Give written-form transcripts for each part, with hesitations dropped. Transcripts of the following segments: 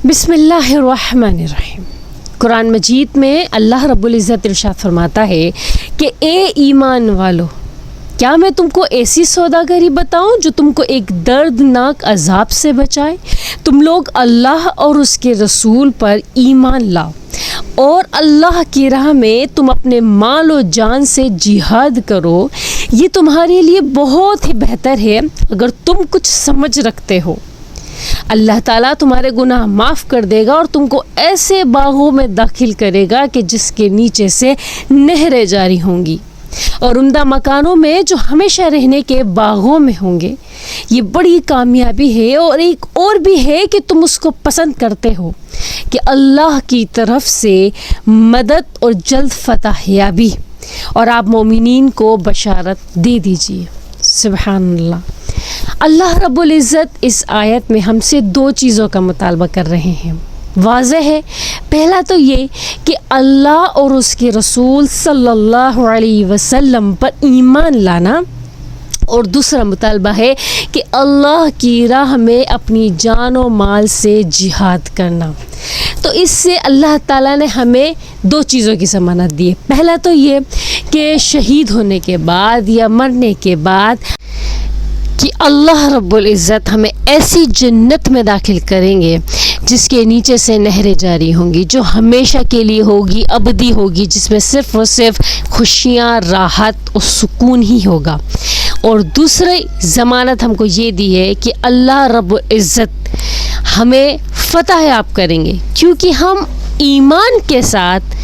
بسم اللہ الرحمن الرحیم۔ قرآن مجید میں اللہ رب العزت ارشاد فرماتا ہے کہ اے ایمان والو، کیا میں تم کو ایسی سوداگری بتاؤں جو تم کو ایک دردناک عذاب سے بچائے؟ تم لوگ اللہ اور اس کے رسول پر ایمان لاؤ اور اللہ کی راہ میں تم اپنے مال و جان سے جہاد کرو، یہ تمہارے لیے بہت ہی بہتر ہے اگر تم کچھ سمجھ رکھتے ہو۔ اللہ تعالیٰ تمہارے گناہ معاف کر دے گا اور تم کو ایسے باغوں میں داخل کرے گا کہ جس کے نیچے سے نہریں جاری ہوں گی، اور عمدہ مکانوں میں جو ہمیشہ رہنے کے باغوں میں ہوں گے۔ یہ بڑی کامیابی ہے، اور ایک اور بھی ہے کہ تم اس کو پسند کرتے ہو کہ اللہ کی طرف سے مدد اور جلد فتح یابی، اور آپ مومنین کو بشارت دے دیجیے۔ سبحان اللہ۔ اللہ رب العزت اس آیت میں ہم سے دو چیزوں کا مطالبہ کر رہے ہیں۔ واضح ہے، پہلا تو یہ کہ اللہ اور اس کے رسول صلی اللہ علیہ وسلم پر ایمان لانا، اور دوسرا مطالبہ ہے کہ اللہ کی راہ میں اپنی جان و مال سے جہاد کرنا۔ تو اس سے اللہ تعالیٰ نے ہمیں دو چیزوں کی ضمانت دی ہے۔ پہلا تو یہ کہ شہید ہونے کے بعد یا مرنے کے بعد کہ اللہ رب العزت ہمیں ایسی جنت میں داخل کریں گے جس کے نیچے سے نہریں جاری ہوں گی، جو ہمیشہ کے لیے ہوگی، ابدی ہوگی، جس میں صرف اور صرف خوشیاں، راحت اور سکون ہی ہوگا۔ اور دوسری ضمانت ہم کو یہ دی ہے کہ اللہ رب العزت ہمیں فتح یاب کریں گے، کیونکہ ہم ایمان کے ساتھ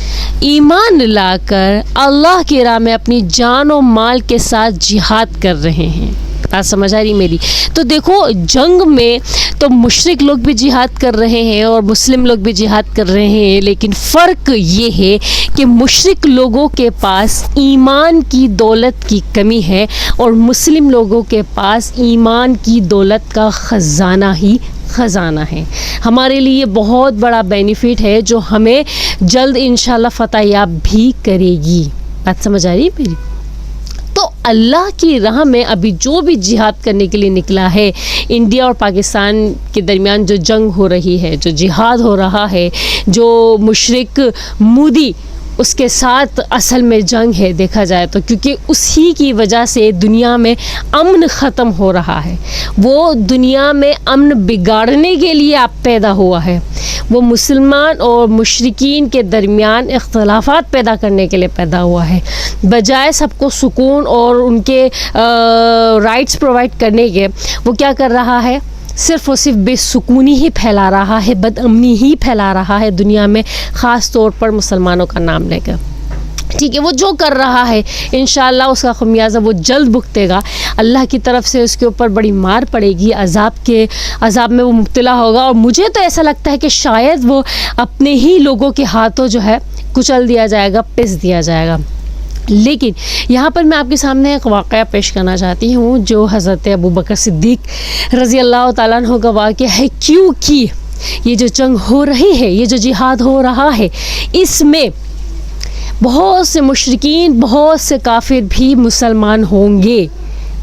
ایمان لا کر اللہ کی راہ میں اپنی جان و مال کے ساتھ جہاد کر رہے ہیں۔ بات سمجھ آ رہی میری؟ تو دیکھو، جنگ میں تو مشرک لوگ بھی جہاد کر رہے ہیں اور مسلم لوگ بھی جہاد کر رہے ہیں، لیکن فرق یہ ہے کہ مشرک لوگوں کے پاس ایمان کی دولت کی کمی ہے، اور مسلم لوگوں کے پاس ایمان کی دولت کا خزانہ ہی خزانہ ہے۔ ہمارے لیے بہت بڑا بینیفٹ ہے جو ہمیں جلد انشاءاللہ فتح یاب بھی کرے گی۔ بات سمجھ آ رہی ہے میری؟ تو اللہ کی راہ میں ابھی جو بھی جہاد کرنے کے لیے نکلا ہے، انڈیا اور پاکستان کے درمیان جو جنگ ہو رہی ہے، جو جہاد ہو رہا ہے، جو مشرک مودی اس کے ساتھ اصل میں جنگ ہے دیکھا جائے تو، کیونکہ اسی کی وجہ سے دنیا میں امن ختم ہو رہا ہے۔ وہ دنیا میں امن بگاڑنے کے لیے آپ پیدا ہوا ہے، وہ مسلمان اور مشرکین کے درمیان اختلافات پیدا کرنے کے لیے پیدا ہوا ہے، بجائے سب کو سکون اور ان کے رائٹس پرووائڈ کرنے کے، وہ کیا کر رہا ہے؟ صرف اور صرف بے سکونی ہی پھیلا رہا ہے، بد امنی ہی پھیلا رہا ہے دنیا میں، خاص طور پر مسلمانوں کا نام لے کر۔ ٹھیک ہے، وہ جو کر رہا ہے انشاءاللہ اس کا خمیازہ وہ جلد بھگتے گا۔ اللہ کی طرف سے اس کے اوپر بڑی مار پڑے گی، عذاب میں وہ مبتلا ہوگا، اور مجھے تو ایسا لگتا ہے کہ شاید وہ اپنے ہی لوگوں کے ہاتھوں جو ہے کچل دیا جائے گا، پس دیا جائے گا۔ لیکن یہاں پر میں آپ کے سامنے ایک واقعہ پیش کرنا چاہتی ہوں جو حضرت ابوبکر صدیق رضی اللہ تعالیٰ عنہ کا واقعہ ہے، کیونکہ یہ جو جنگ ہو رہی ہے، یہ جو جہاد ہو رہا ہے، اس میں بہت سے مشرکین، بہت سے کافر بھی مسلمان ہوں گے۔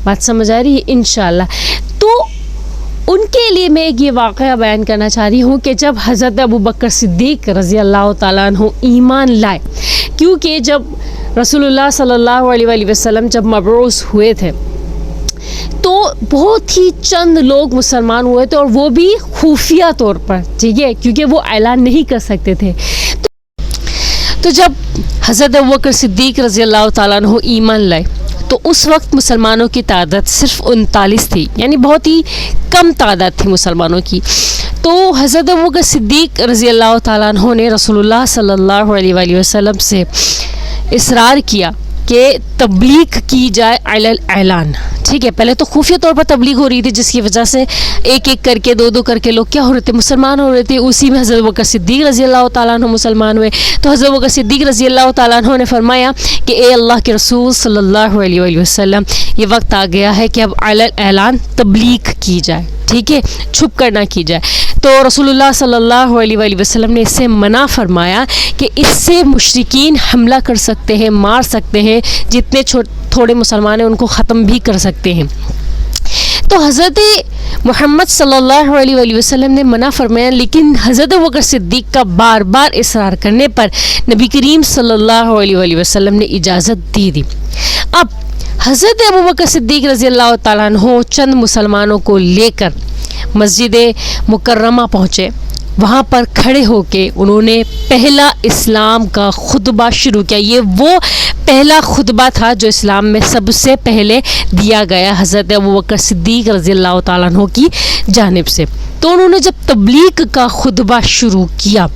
بات سمجھ آ رہی ہے؟ انشاءاللہ۔ تو ان کے لیے میں ایک یہ واقعہ بیان کرنا چاہ رہی ہوں کہ جب حضرت ابوبکر صدیق رضی اللہ تعالیٰ عنہ ایمان لائے، کیونکہ جب رسول اللہ صلی اللہ علیہ وسلم جب مبعوث ہوئے تھے تو بہت ہی چند لوگ مسلمان ہوئے تھے، اور وہ بھی خفیہ طور پر، ٹھیک ہے، کیونکہ وہ اعلان نہیں کر سکتے تھے۔ تو جب حضرت ابوبکر صدیق رضی اللہ تعالیٰ عنہ ایمان لائے تو اس وقت مسلمانوں کی تعداد صرف 39 تھی، یعنی بہت ہی کم تعداد تھی مسلمانوں کی۔ تو حضرت ابوبکر صدیق رضی اللہ تعالیٰ عنہ نے رسول اللہ صلی اللہ علیہ وسلم سے اصرار کیا کہ تبلیغ کی جائے علی الاعلان۔ ٹھیک ہے، پہلے تو خفیہ طور پر تبلیغ ہو رہی تھی، جس کی وجہ سے ایک ایک کر کے، دو کر کے لوگ کیا ہو رہے تھے؟ مسلمان ہو رہے تھے۔ اسی میں حضرت ابوبکر صدیق رضی اللہ تعالیٰ عنہ مسلمان ہوئے۔ تو حضرت ابوبکر صدیق رضی اللہ تعالیٰ عنہ نے فرمایا کہ اے اللہ کے رسول صلی اللہ علیہ وسلم، یہ وقت آ گیا ہے کہ اب علی الاعلان تبلیغ کی جائے، ٹھیک ہے، چھپ کر نہ کی جائے۔ تو رسول اللہ صلی اللہ علیہ وسلم نے اس سے منع فرمایا کہ اس سے مشرکین حملہ کر سکتے ہیں، مار سکتے ہیں، جتنے تھوڑے مسلمان ہیں ان کو ختم بھی کر سکتے ہیں۔ تو حضرت محمد صلی اللہ علیہ وآلہ وسلم نے منع فرمایا، لیکن حضرت ابوبکر صدیق کا بار بار اصرار کرنے پر نبی کریم صلی اللہ علیہ وآلہ وسلم نے اجازت دی۔ اب حضرت ابوبکر صدیق رضی اللہ تعالیٰ عنہ چند مسلمانوں کو لے کر مسجد مکرمہ پہنچے۔ وہاں پر کھڑے ہو کے انہوں نے پہلا اسلام کا خطبہ شروع کیا۔ یہ وہ پہلا خطبہ تھا جو اسلام میں سب سے پہلے دیا گیا حضرت ابوبکر صدیق رضی اللہ تعالیٰ عنہ کی جانب سے۔ تو انہوں نے جب تبلیغ کا خطبہ شروع کیا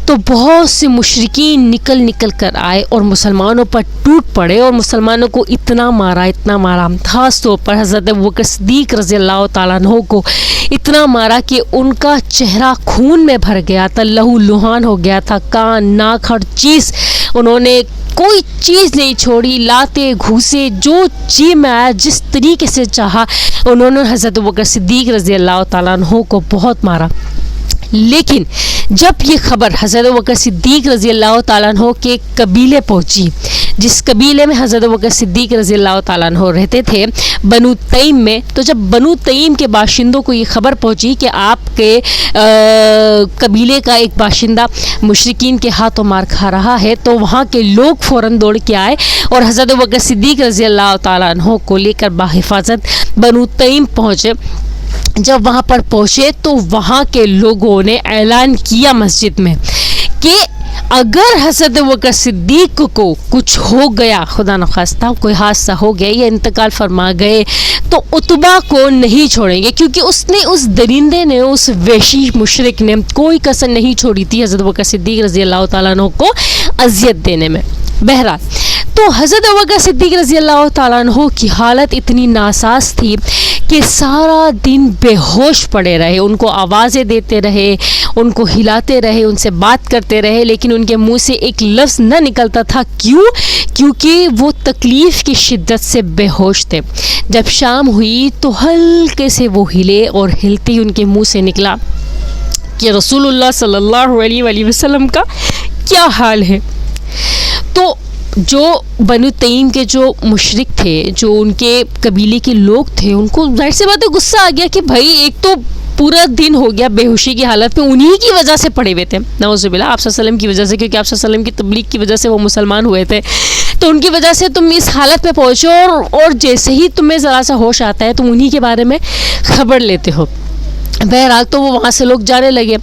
تو بہت سے مشرکین نکل کر آئے اور مسلمانوں پر ٹوٹ پڑے اور مسلمانوں کو اتنا مارا، خاص طور پر حضرت ابوبکر صدیق رضی اللہ تعالیٰ عنہ کو اتنا مارا کہ ان کا چہرہ خون میں بھر گیا تھا، لہو لہان ہو گیا تھا، کان ناک ہر چیز انہوں نے کوئی چیز نہیں چھوڑی، لاتے گھوسے جو جی میں آیا جس طریقے سے چاہا انہوں نے حضرت ابوبکر صدیق رضی اللہ تعالیٰ عنہ کو بہت مارا۔ لیکن جب یہ خبر حضرت ابوبکر صدیق رضی اللہ تعالیٰ عنہ کے قبیلے پہنچی، جس قبیلے میں حضرت ابوبکر صدیق رضی اللہ تعالیٰ عنہ رہتے تھے بنو تیم میں، تو جب بنو تیم کے باشندوں کو یہ خبر پہنچی کہ آپ کے قبیلے کا ایک باشندہ مشرکین کے ہاتھوں مار کھا رہا ہے، تو وہاں کے لوگ فوراً دوڑ کے آئے اور حضرت ابوبکر صدیق رضی اللہ تعالیٰ عنہ کو لے کر بحفاظت بنو تیم پہنچے۔ جب وہاں پر پہنچے تو وہاں کے لوگوں نے اعلان کیا مسجد میں کہ اگر حضرت ابوبکر صدیق کو کچھ ہو گیا، خدا نخواستہ کوئی حادثہ ہو گیا یا انتقال فرما گئے، تو عتبہ کو نہیں چھوڑیں گے، کیونکہ اس درندے نے، اس وحشی مشرک نے کوئی کسر نہیں چھوڑی تھی حضرت ابوبکر صدیق رضی اللہ تعالیٰ عنہ کو اذیت دینے میں۔ بہرحال تو حضرت ابوبکر صدیق رضی اللہ تعالیٰ عنہ کی حالت اتنی ناساز تھی کہ سارا دن بے ہوش پڑے رہے، ان کو آوازیں دیتے رہے، ان کو ہلاتے رہے، ان سے بات کرتے رہے، لیکن ان کے منہ سے ایک لفظ نہ نکلتا تھا۔ کیونکہ وہ تکلیف کی شدت سے بے ہوش تھے۔ جب شام ہوئی تو ہلکے سے وہ ہلے اور ہلتے ہی ان کے منہ سے نکلا کہ رسول اللہ صلی اللہ علیہ وآلہ وسلم کا کیا حال ہے۔ تو جو بنو تیم کے جو مشرک تھے، جو ان کے قبیلے کے لوگ تھے، ان کو ظاہر سی بات ہے غصہ آ گیا کہ بھائی ایک تو پورا دن ہو گیا بے ہوشی کی حالت میں، انہی کی وجہ سے پڑے ہوئے تھے، نعوذ باللہ، آپ صلی اللہ علیہ وسلم کی وجہ سے، کیونکہ آپ صلی اللہ علیہ وسلم کی تبلیغ کی وجہ سے وہ مسلمان ہوئے تھے، تو ان کی وجہ سے تم اس حالت میں پہنچو اور جیسے ہی تمہیں ذرا سا ہوش آتا ہے تم انہی کے بارے میں خبر لیتے ہو۔ بہرحال تو وہ وہاں سے لوگ جانے لگے۔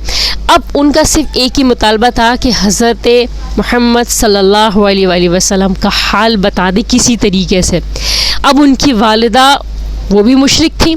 اب ان کا صرف ایک ہی مطالبہ تھا کہ حضرت محمد صلی اللہ علیہ وآلہ وسلم کا حال بتا دے کسی طریقے سے۔ اب ان کی والدہ وہ بھی مشرک تھی،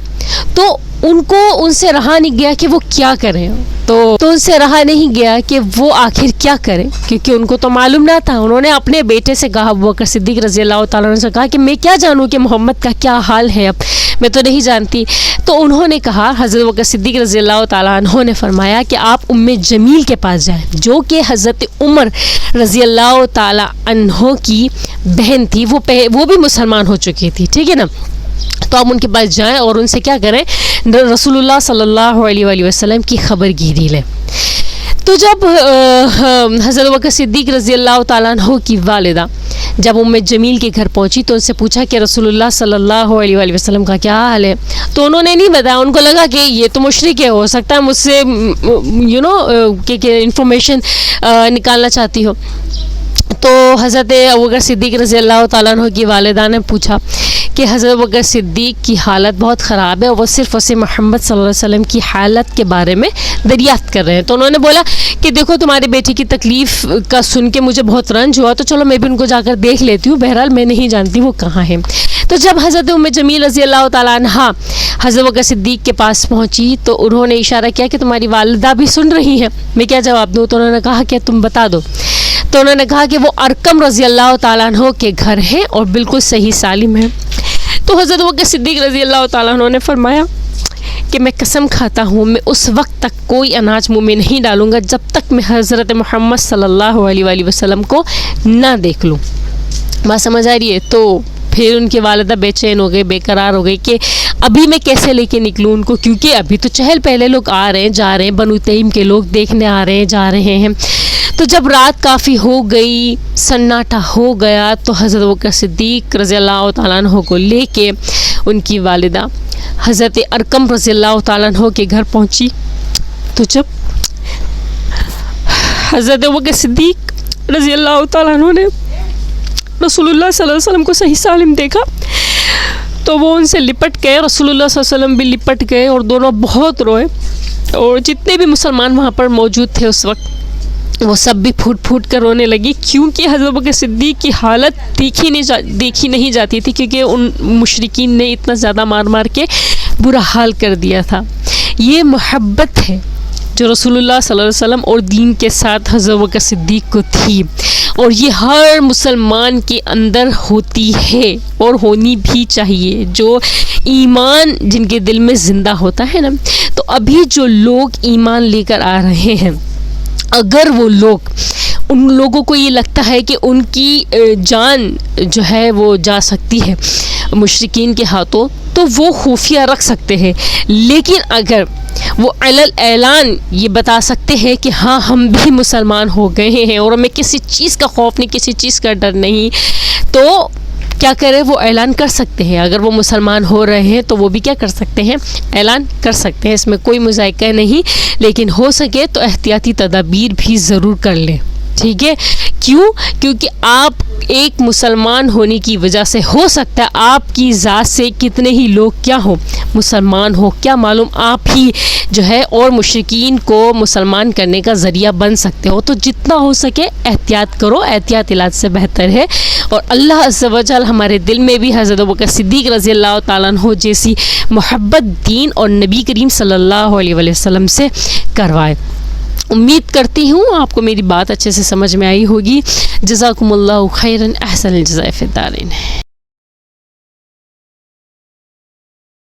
تو ان سے رہا نہیں گیا کہ وہ کیا کریں، تو ان سے رہا نہیں گیا کہ وہ آخر کیا کریں، کیونکہ ان کو تو معلوم نہ تھا۔ انہوں نے اپنے بیٹے سے کہا، ابوبکر صدیق رضی اللہ تعالیٰ عنہ سے کہا کہ میں کیا جانوں کہ محمد کا کیا حال ہے، اب میں تو نہیں جانتی۔ تو انہوں نے کہا، حضرت ابوبکر صدیق رضی اللہ تعالیٰ عنہ نے فرمایا کہ آپ ام جمیل کے پاس جائیں، جو کہ حضرت عمر رضی اللہ تعالیٰ عنہ کی بہن تھی، وہ بھی مسلمان ہو چکی تھی، ٹھیک ہے نا۔ تو آپ ان کے پاس جائیں اور ان سے کیا کریں، رسول اللہ صلی اللہ علیہ وآلہ وسلم کی خبر گیری لیں۔ تو جب حضرت ابوبکر صدیق رضی اللہ تعالیٰ عنہ کی والدہ جب ام جمیل کے گھر پہنچی تو ان سے پوچھا کہ رسول اللہ صلی اللہ علیہ وآلہ وسلم کا کیا حال ہے، تو انہوں نے نہیں بتایا۔ ان کو لگا کہ یہ تو مشرک ہے، ہو سکتا ہے مجھ سے کہ انفارمیشن نکالنا چاہتی ہو۔ تو حضرت ابوبکر صدیق رضی اللہ تعالیٰ عنہ کی والدہ نے پوچھا کہ حضرت ابوبکر صدیق کی حالت بہت خراب ہے اور وہ صرف اسے محمد صلی اللہ علیہ وسلم کی حالت کے بارے میں دریافت کر رہے ہیں۔ تو انہوں نے بولا کہ دیکھو تمہارے بیٹے کی تکلیف کا سن کے مجھے بہت رنج ہوا، تو چلو میں بھی ان کو جا کر دیکھ لیتی ہوں، بہرحال میں نہیں جانتی وہ کہاں ہیں۔ تو جب حضرت ام جمیل رضی اللہ تعالیٰ عنہ حضرت ابوبکر صدیق کے پاس پہنچی تو انہوں نے اشارہ کیا کہ تمہاری والدہ بھی سن رہی ہیں، میں کیا جواب دوں؟ تو انہوں نے کہا کہ تم بتا دو۔ تو انہوں نے کہا کہ وہ ارقم رضی اللہ تعالیٰ عنہ کے گھر ہیں اور بالکل صحیح سالم ہیں۔ تو حضرت ابوبکر صدیق رضی اللہ تعالیٰ عنہ نے فرمایا کہ میں قسم کھاتا ہوں میں اس وقت تک کوئی اناج منہ میں نہیں ڈالوں گا جب تک میں حضرت محمد صلی اللہ علیہ وآلہ وسلم کو نہ دیکھ لوں۔ بات سمجھ آ رہی ہے؟ تو پھر ان کی والدہ بے چین ہو گئی، بے قرار ہو گئی کہ ابھی میں کیسے لے کے نکلوں ان کو، کیونکہ ابھی تو چہل پہلے لوگ آ رہے ہیں جا رہے ہیں، بنو تیم کے لوگ دیکھنے آ رہے ہیں جا رہے ہیں۔ تو جب رات کافی ہو گئی، سناٹا ہو گیا، تو حضرت ابوبکر صدیق رضی اللہ تعالیٰ عنہ کو لے کے ان کی والدہ حضرت ارقم رضی اللہ تعالیٰ عنہ کے گھر پہنچی تو جب حضرت ابوبکر صدیق رضی اللہ تعالیٰ عنہ نے رسول اللہ صلی اللہ علیہ وسلم کو صحیح سالم دیکھا تو وہ ان سے لپٹ گئے، رسول اللہ صلی اللہ علیہ وسلم بھی لپٹ گئے اور دونوں بہت روئے، اور جتنے بھی مسلمان وہاں پر موجود تھے اس وقت وہ سب بھی پھوٹ پھوٹ کر رونے لگی، کیونکہ حضرت ابوبکر صدیق کی حالت دیکھی نہیں جاتی تھی، کیونکہ ان مشرکین نے اتنا زیادہ مار مار کے برا حال کر دیا تھا۔ یہ محبت ہے جو رسول اللہ صلی اللہ علیہ وسلم اور دین کے ساتھ حضرت ابوبکر صدیق کو تھی، اور یہ ہر مسلمان کے اندر ہوتی ہے اور ہونی بھی چاہیے۔ جو ایمان جن کے دل میں زندہ ہوتا ہے نا، تو ابھی جو لوگ ایمان لے کر آ رہے ہیں، اگر وہ لوگ ان لوگوں کو یہ لگتا ہے کہ ان کی جان جو ہے وہ جا سکتی ہے مشرکین کے ہاتھوں، تو وہ خفیہ رکھ سکتے ہیں، لیکن اگر وہ علل اعلان یہ بتا سکتے ہیں کہ ہاں ہم بھی مسلمان ہو گئے ہیں اور ہمیں کسی چیز کا خوف نہیں، کسی چیز کا ڈر نہیں، تو کیا کرے، وہ اعلان کر سکتے ہیں۔ اگر وہ مسلمان ہو رہے ہیں تو وہ بھی کیا کر سکتے ہیں، اعلان کر سکتے ہیں، اس میں کوئی مذائقہ نہیں، لیکن ہو سکے تو احتیاطی تدابیر بھی ضرور کر لیں، ٹھیک ہے؟ کیوں؟ کیونکہ آپ ایک مسلمان ہونے کی وجہ سے ہو سکتا ہے آپ کی ذات سے کتنے ہی لوگ کیا ہوں، مسلمان ہو، کیا معلوم آپ ہی جو ہے اور مشرکین کو مسلمان کرنے کا ذریعہ بن سکتے ہو۔ تو جتنا ہو سکے احتیاط کرو، احتیاط علاج سے بہتر ہے، اور اللہ عز و جل ہمارے دل میں بھی حضرت ابوبکر صدیق رضی اللہ تعالیٰ عنہ جیسی محبت دین اور نبی کریم صلی اللہ علیہ وسلم سے کروائے۔ امید کرتی ہوں آپ کو میری بات اچھے سے سمجھ میں آئی ہوگی۔ جزاکم اللہ خیرا، احسن الجزاء فی الدارین۔